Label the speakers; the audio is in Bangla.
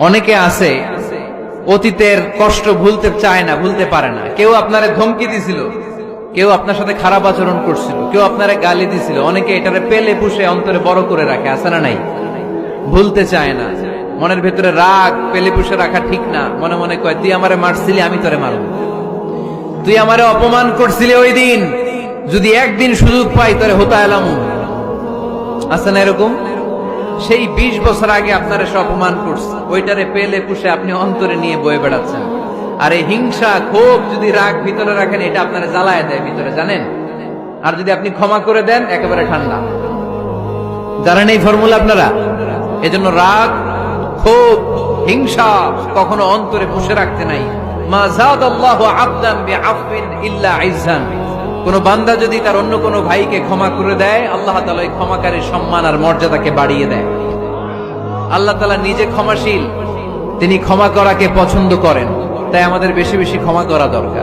Speaker 1: অনেকে আছে অতীতের কষ্ট ভুলতে চায় না, ভুলতে পারে না। কেউ আপনারে ধমকি দিছিল, কেউ আপনার সাথে খারাপ আচরণ করছিল, কেউ আপনারে গালি দিছিল, অনেকে এটারে পেলে পুষে অন্তরে বড় করে রাখে, আছে না নাই? ভুলতে চায় না, মনের ভেতরে রাগ পেলে পুষে রাখা ঠিক না। মনে মনে কয়, তুই আমারে মারছিলি, আমি তোরে মারব। তুই আমারে অপমান করছিলি ওই দিন, যদি একদিন সুযোগ পাই তোরে হতা এলাম। আছে না এরকম? সেই 20 বছর আগে আপনারা সব অপমান করছে, ওইটারে পেলে পুষে আপনি অন্তরে নিয়ে বয়ে বেড়াচ্ছেন। আর এই হিংসা ক্ষোভ যদি রাগ ভিতরে রাখেন, এটা আপনারা জ্বালায় দেয় ভিতরে, জানেন? আর যদি আপনি ক্ষমা করে দেন, একেবারে ঠান্ডা। জানেন এই ফর্মুলা আপনারা? এজন্য রাগ, ক্ষোভ, হিংসা কখনো অন্তরে পুষে রাখতে নাই। মা যাদাল্লাহু আবদান বিআফবিন ইল্লা ইজ্জান। কোন বান্দা যদি তার অন্য কোন ভাইকে ক্ষমা করে দেয়, আল্লাহ তাআলা এই ক্ষমাকারীর সম্মান আর মর্যাদাকে বাড়িয়ে দেয়। আল্লাহ তাআলা নিজে ক্ষমাশীল, তিনি ক্ষমা করাকে পছন্দ করেন। তাই আমাদের বেশি বেশি ক্ষমা করা দরকার।